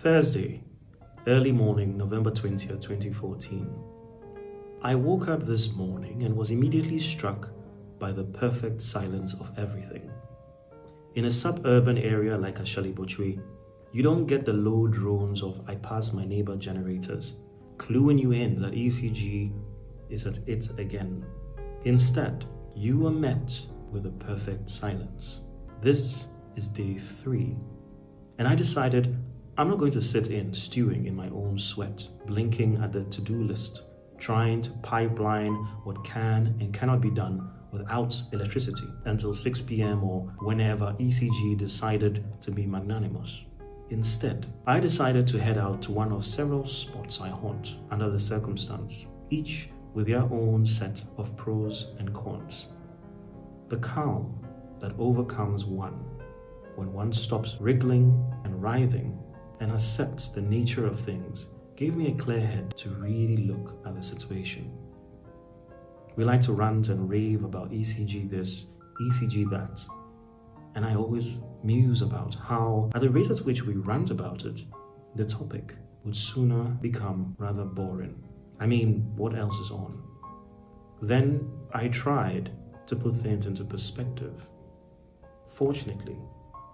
Thursday, early morning, November 20th, 2014. I woke up this morning and was immediately struck by the perfect silence of everything. In a suburban area like Ashali-Bochwe, you don't get the low drones of "I pass my neighbor" generators, cluing you in that ECG is at it again. Instead, you are met with a perfect silence. This is day 3, and I decided I'm not going to sit stewing in my own sweat, blinking at the to-do list, trying to pipeline what can and cannot be done without electricity until 6 p.m. or whenever ECG decided to be magnanimous. Instead, I decided to head out to one of several spots I haunt under the circumstance, each with their own set of pros and cons. The calm that overcomes one when one stops wriggling and writhing and accepts the nature of things gave me a clear head to really look at the situation. We like to rant and rave about ECG this, ECG that, and I always muse about how, at the rate at which we rant about it, the topic would sooner become rather boring. I mean, what else is on? Then I tried to put things into perspective. Fortunately,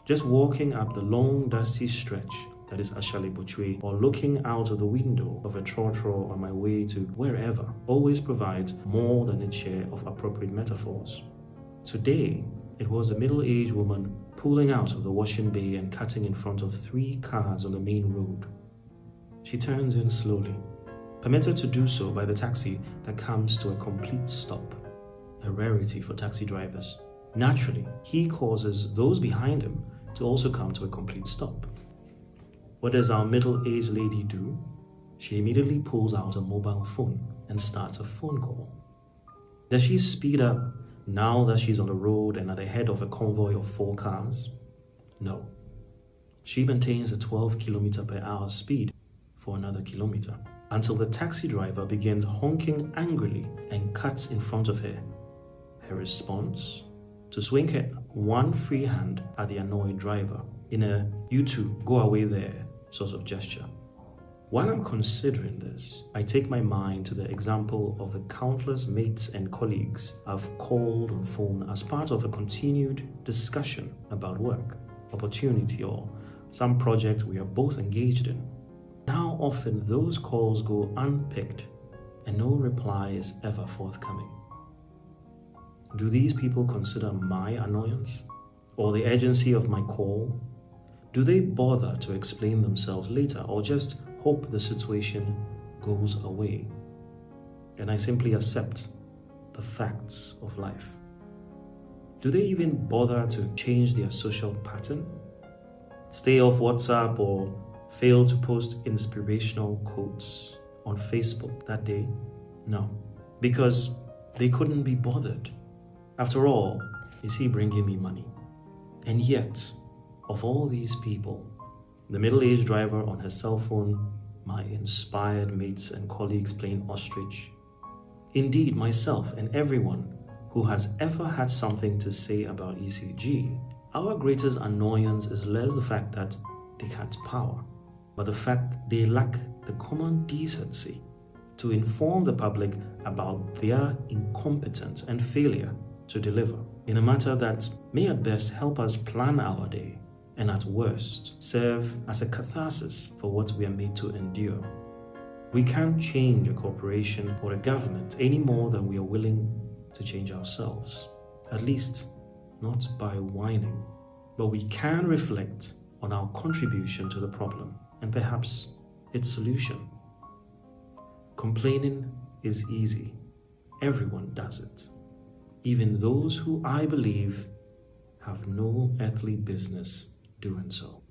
just walking up the long dusty stretch that is Ashali-Bochwe, or looking out of the window of a trotro on my way to wherever, always provides more than its share of appropriate metaphors. Today, it was a middle-aged woman pulling out of the washing bay and cutting in front of 3 cars on the main road. She turns in slowly, permitted to do so by the taxi that comes to a complete stop, a rarity for taxi drivers. Naturally, he causes those behind him to also come to a complete stop. What does our middle-aged lady do? She immediately pulls out a mobile phone and starts a phone call. Does she speed up now that she's on the road and at the head of a convoy of 4 cars? No. She maintains a 12 km/h speed for another kilometer until the taxi driver begins honking angrily and cuts in front of her. Her response? To swing her one free hand at the annoyed driver in a "you two, go away there" sort of gesture. While I'm considering this, I take my mind to the example of the countless mates and colleagues I've called on phone as part of a continued discussion about work, opportunity, or some project we are both engaged in. How often those calls go unpicked and no reply is ever forthcoming. Do these people consider my annoyance or the urgency of my call? Do they bother to explain themselves later or just hope the situation goes away and I simply accept the facts of life? Do they even bother to change their social pattern? Stay off WhatsApp or fail to post inspirational quotes on Facebook that day? No, because they couldn't be bothered. After all, is he bringing me money? And yet, of all these people, the middle-aged driver on her cell phone, my inspired mates and colleagues playing ostrich, indeed myself and everyone who has ever had something to say about ECG, our greatest annoyance is less the fact that they can't power, but the fact they lack the common decency to inform the public about their incompetence and failure to deliver in a matter that may at best help us plan our day and at worst serve as a catharsis for what we are made to endure. We can't change a corporation or a government any more than we are willing to change ourselves, at least not by whining. But we can reflect on our contribution to the problem and perhaps its solution. Complaining is easy. Everyone does it. Even those who I believe have no earthly business doing so.